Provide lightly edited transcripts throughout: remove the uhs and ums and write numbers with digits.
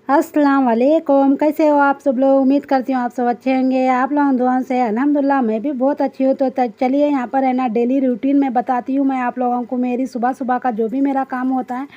अस्सलाम वालेकुम। कैसे हो आप सब लोग? उम्मीद करती हूँ आप सब अच्छे होंगे। आप लोगों दुआ से अल्हम्दुलिल्लाह मैं भी बहुत अच्छी हूँ। तो चलिए यहाँ पर है ना डेली रूटीन में बताती हूँ मैं आप लोगों को मेरी सुबह सुबह का जो भी मेरा काम होता है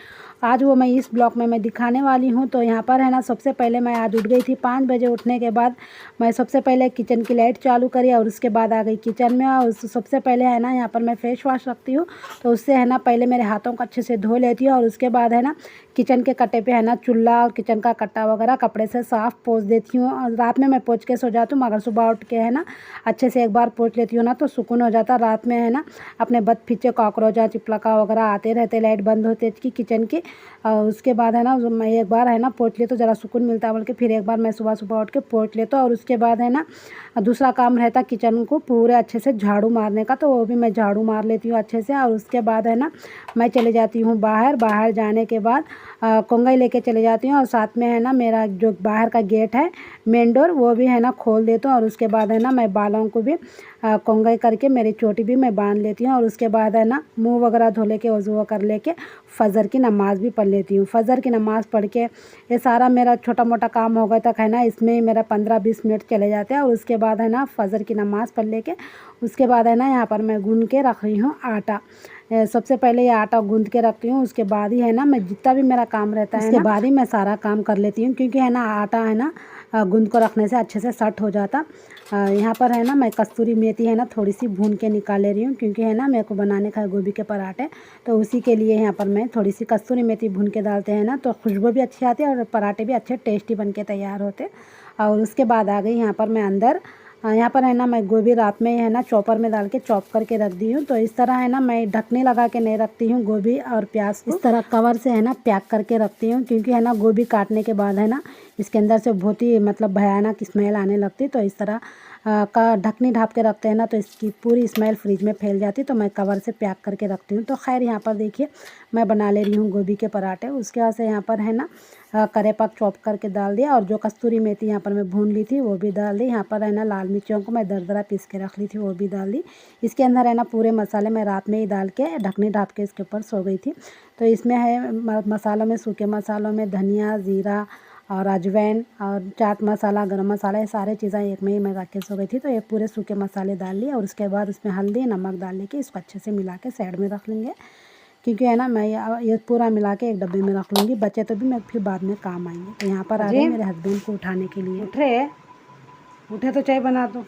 आज वो मैं इस ब्लॉग में मैं दिखाने वाली हूँ। तो यहाँ पर है ना सबसे पहले मैं आज उठ गई थी 5 बजे। उठने के बाद मैं सबसे पहले किचन की लाइट चालू करी और उसके बाद आ गई किचन में। और सबसे पहले है ना यहाँ पर मैं फेस वॉश रखती हूँ, तो उससे है ना पहले मेरे हाथों को अच्छे से धो लेती हूँ। और उसके बाद है ना किचन के कट्टे पे है ना चूल्हा और किचन का कट्टा वगैरह कपड़े से साफ़ पोंछ देती हूँ। और रात में मैं पोंछ के सो जाती हूँ, मगर सुबह उठ के है ना अच्छे से एक बार पोंछ लेती हूँ ना तो सुकून हो जाता। रात में है ना अपने बद फीचे कॉकरोच चिपलका वगैरह आते रहते, लाइट बंद होती है किचन की। और उसके बाद है ना मैं एक बार है ना पोंछ ले तो ज़रा सुकून मिलता है, बल्कि फिर एक बार मैं सुबह सुबह उठ के पोंछ लेता हूँ। और उसके बाद है ना दूसरा काम रहता किचन को पूरे अच्छे से झाड़ू मारने का, तो वो भी मैं झाड़ू मार लेती हूँ अच्छे से। और उसके बाद है ना मैं चले जाती हूँ बाहर जाने के बाद कंघी लेके चले जाती हूँ। और साथ में है ना मेरा जो बाहर का गेट है मेन डोर वो भी है ना खोल देती हूँ। और उसके बाद है ना मैं बालों को भी कंघी करके मेरी चोटी भी मैं बांध लेती हूँ। और उसके बाद है ना मुंह वगैरह धो लेके वज़ू कर लेके फ़जर की नमाज़ भी पढ़ लेती हूँ। फ़जर की नमाज़ पढ़ के ये सारा मेरा छोटा मोटा काम हो गया तक है ना इसमें ही मेरा 15-20 मिनट चले जाते हैं। और उसके बाद है ना फ़जर की नमाज़ पढ़ लेके उसके बाद है ना यहाँ पर मैं गूंद के रख रही हूँ आटा। सबसे पहले ये आटा गूंद के रखती हूँ, उसके बाद ही है ना मैं जितना भी मेरा काम रहता है उसके बाद ही मैं सारा काम कर लेती हूँ, क्योंकि है ना आटा है ना गूंद को रखने से अच्छे से सट हो जाता। यहाँ पर है ना मैं कस्तूरी मेथी है ना थोड़ी सी भून के निकाल ले रही हूँ, क्योंकि है ना मेरे को बनाने का है गोभी के पराठे, तो उसी के लिए यहाँ पर मैं थोड़ी सी कस्तूरी मेथी भून के डालते हैं ना तो खुशबू भी अच्छी आती है और पराठे भी अच्छे टेस्टी बन के तैयार होते। और उसके बाद आ गई यहाँ पर मैं अंदर। यहाँ पर है ना मैं गोभी रात में है ना चॉपर में डाल के चॉप करके रख दी हूँ। तो इस तरह है ना मैं ढकनी लगा के नहीं रखती हूँ गोभी और प्याज को, इस तरह कवर से है ना पैक करके रखती हूँ, क्योंकि है ना गोभी काटने के बाद है ना इसके अंदर से बहुत ही मतलब भयानक स्मेल आने लगती। तो इस तरह का ढकनी ढाप के रखते हैं ना तो इसकी पूरी स्मेल फ्रिज में फैल जाती, तो मैं कवर से पैक करके रखती हूँ। तो खैर यहाँ पर देखिए मैं बना ले रही हूँ गोभी के पराठे। उसके बाद से यहाँ पर है ना करेपाक चॉप करके डाल दिया, और जो कस्तूरी मेथी यहाँ पर मैं भून ली थी वो भी डाल दी। यहाँ पर है ना लाल मिर्चियों को मैं दरदरा पीस के रख ली थी वो भी डाल दी। इसके अंदर है ना पूरे मसाले मैं रात में ही डाल के ढकनी ढाप के इसके ऊपर सो गई थी। तो इसमें है मसालों में सूखे मसालों में धनिया ज़ीरा और अजवाइन और चाट मसाला गरम मसाला ये सारे चीज़ें एक में ही मैं रख के सो गई थी। तो ये पूरे सूखे मसाले डाल लिए और उसके बाद उसमें हल्दी नमक डाल के इसको अच्छे से मिला के साइड में रख लेंगे, क्योंकि है ना मैं ये पूरा मिला के एक डब्बे में रख लूँगी, बचे तो भी मैं फिर बाद में काम आएंगे। तो यहाँ पर आ गए मेरे हस्बैंड को उठाने के लिए। उठे तो चाय बना दो।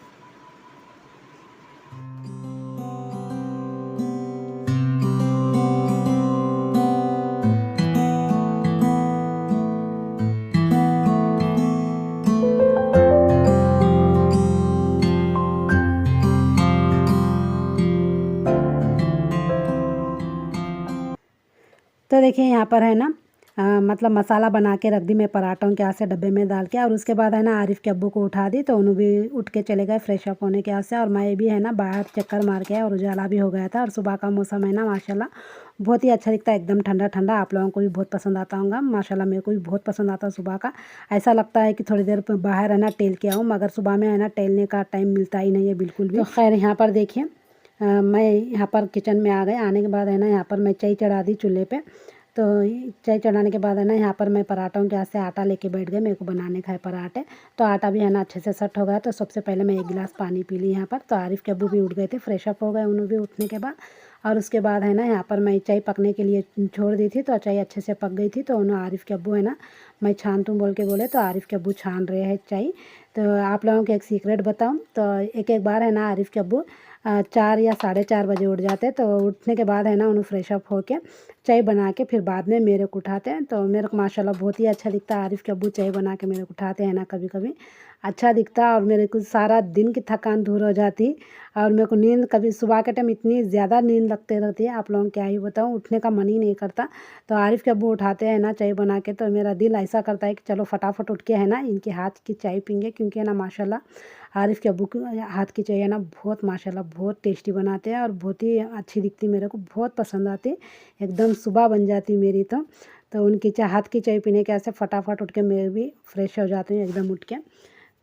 तो देखिए यहाँ पर है ना मतलब मसाला बना के रख दी मैं पराठों के आसे डब्बे में डाल के। और उसके बाद है ना आरिफ के अब्बू को उठा दी, तो उन्होंने भी उठ के चले गए फ्रेश अप होने के आसे। और मैं भी है ना बाहर चक्कर मार के और उजाला भी हो गया था। और सुबह का मौसम है ना माशाल्लाह बहुत ही अच्छा दिखता है, एकदम ठंडा ठंडा। आप लोगों को भी बहुत पसंद आता होगा, माशाल्लाह मेरे को भी बहुत पसंद आता है सुबह का। ऐसा लगता है कि थोड़ी देर बाहर है ना टहल के आऊँ, मगर सुबह में है ना टहलने का टाइम मिलता ही नहीं है बिल्कुल भी। तो खैर यहाँ पर देखिए मैं यहाँ पर किचन में आ गए। आने के बाद है ना यहाँ पर मैं चाय चढ़ा दी चूल्हे पे। तो चाय चढ़ाने के बाद है ना यहाँ पर मैं पराठों के हाथ से आटा लेके बैठ गई, मेरे को बनाने का है पराठे। तो आटा भी है ना अच्छे से सेट हो गया। तो सबसे पहले मैं 1 गिलास पानी पी ली यहाँ पर। तो आरिफ के अब्बू भी उठ गए थे, फ्रेश अप हो गए उन्होंने भी उठने के बाद। और उसके बाद है ना यहाँ पर मैं चाय पकने के लिए छोड़ दी थी, तो चाय अच्छे से पक गई थी। तो उन्होंने आरिफ के अब्बू है ना मैं छान दूँ बोल के बोले, तो आरिफ के अब्बू छान रहे हैं चाय। तो आप लोगों को एक सीक्रेट बताऊँ, तो एक बार है ना आरिफ के अब्बू 4 या 4:30 बजे उठ जाते। तो उठने के बाद है ना उन्हें फ्रेश अप होके चाय बना के फिर बाद में मेरे को उठाते हैं। तो मेरे को माशाल्लाह बहुत ही अच्छा दिखता है, आरिफ के अब्बू चाय बना के मेरे को उठाते हैं ना कभी कभी, अच्छा दिखता है। और मेरे को सारा दिन की थकान दूर हो जाती। और मेरे को नींद कभी सुबह के टाइम इतनी ज़्यादा नींद लगते रहती है, आप लोगों को क्या ही बताऊँ, उठने का मन ही नहीं करता। तो आरिफ के अब्बू उठाते हैं ना चाय बना के, तो मेरा दिल ऐसा करता है कि चलो फटाफट उठ के है ना इनके हाथ की चाय पीएंगे, क्योंकि है ना माशाल्लाह आरिफ के अब्बू के हाथ की चाय है ना बहुत माशाल्लाह बहुत टेस्टी बनाते हैं और बहुत ही अच्छी दिखती, मेरे को बहुत पसंद आती, एकदम सुबह बन जाती मेरी। तो उनकी चाय हाथ की चाय पीने के ऐसे फटाफट उठ के मैं भी फ्रेश हो जाती हूँ एकदम उठ के।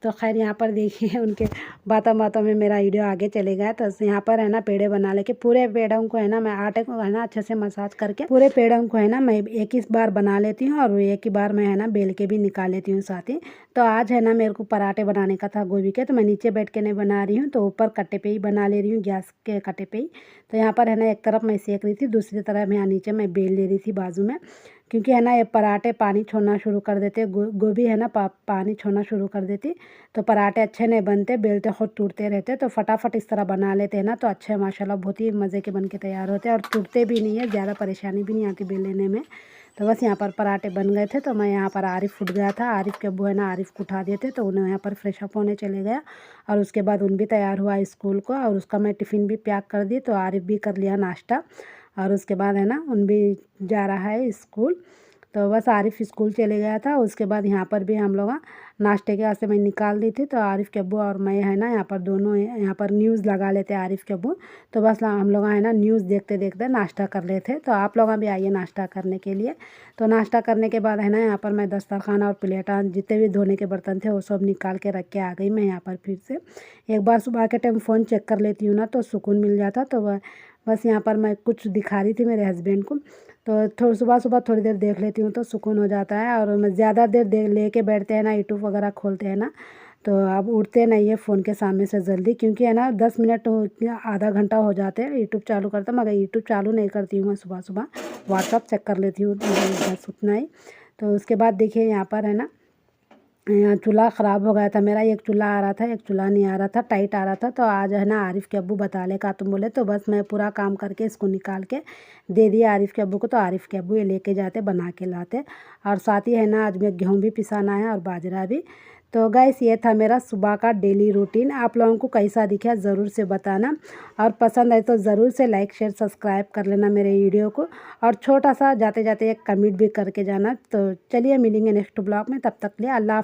तो खैर यहाँ पर देखिए उनके बातों बातों में मेरा वीडियो आगे चले गया। तो यहाँ पर है ना पेड़े बना लेके पूरे पेड़ों को है ना मैं आटे को है ना अच्छे से मसाज करके पूरे पेड़ों को है ना मैं एक ही बार बना लेती हूँ और एक ही बार मैं है ना बेल के भी निकाल लेती हूँ साथ ही। तो आज है ना मेरे को पराठे बनाने का था गोभी के, तो मैं नीचे बैठ के नहीं बना रही हूँ, तो ऊपर कट्टे पे ही बना ले रही हूँ, गैस के कट्टे पे ही। तो यहाँ पर है ना एक तरफ मैं सेक रही थी, दूसरी तरफ यहाँ नीचे मैं बेल ले रही थी बाजू में, क्योंकि है ना ये पराठे पानी छोड़ना शुरू कर देते, गोभी है ना पानी छोड़ना शुरू कर देती, तो पराठे अच्छे नहीं बनते, बेलते खुद टूटते रहते। तो फटाफट इस तरह बना लेते हैं ना तो अच्छे माशाल्लाह बहुत ही मज़े के बन के तैयार होते हैं और टूटते भी नहीं है, ज़्यादा परेशानी भी नहीं आती बेल लेने में। तो बस यहाँ पर पराठे बन गए थे। तो मैं यहाँ पर आरिफ फूट गया था, आरिफ के अब्बू है ना आरिफ को उठा दिए थे, तो उन्हें यहाँ पर फ्रेश अप होने चले गया और उसके बाद उन भी तैयार हुआ स्कूल को और उसका मैं टिफ़िन भी पैक कर दी। तो आरिफ भी कर लिया नाश्ता और उसके बाद है ना उन भी जा रहा है स्कूल। तो बस आरिफ स्कूल चले गया था। उसके बाद यहाँ पर भी हम लोग नाश्ते के वास्ते मैं निकाल दी थी। तो आरिफ के अब्बू और मैं है ना यहाँ पर दोनों यहाँ पर न्यूज़ लगा लेते आरिफ के अब्बू। तो बस हम लोग है ना न्यूज़ देखते देखते नाश्ता कर लेते। तो आप लोग भी आइए नाश्ता करने के लिए। तो नाश्ता करने के बाद है ना यहाँ पर मैं दस्तरखाना और प्लेटा जितने भी धोने के बर्तन थे वो सब निकाल के रख के आ गई मैं यहाँ पर। फिर से एक बार सुबह के टाइम फ़ोन चेक कर लेती हूँ ना तो सुकून मिल जाता। तो बस यहाँ पर मैं कुछ दिखा रही थी मेरे हस्बैंड को, तो सुबह सुबह थोड़ी देर देख लेती हूँ तो सुकून हो जाता है। और मैं ज़्यादा देर देख लेके बैठते हैं ना यूट्यूब वगैरह खोलते हैं ना तो अब उठते नहीं है फ़ोन के सामने से जल्दी, क्योंकि है ना 10 मिनट आधा घंटा हो जाते हैं यूट्यूब चालू करता, मगर यूट्यूब चालू नहीं करती हूँ मैं, सुबह सुबह व्हाट्सअप चेक कर लेती हूँ बस उतना ही। तो उसके बाद देखिए यहाँ पर है ना यहाँ चूल्हा ख़राब हो गया था मेरा, एक चूल्हा आ रहा था एक चूल्हा नहीं आ रहा था, टाइट आ रहा था। तो आज है ना आरिफ के अब्बू बता ले का तुम बोले, तो बस मैं पूरा काम करके इसको निकाल के दे दिया आरिफ के अब्बू को। तो आरिफ के अब्बू ये लेके जाते बना के लाते। और साथ ही है ना आज मैं गेहूँ भी पिसाना है और बाजरा भी। तो गाइस ये था मेरा सुबह का डेली रूटीन। आप लोगों को कैसा दिखा ज़रूर से बताना, और पसंद आए तो ज़रूर से लाइक शेयर सब्सक्राइब कर लेना मेरे वीडियो को, और छोटा सा जाते जाते एक कमेंट भी करके जाना। तो चलिए मिलेंगे नेक्स्ट ब्लॉग में, तब तक के लिए अल्लाह।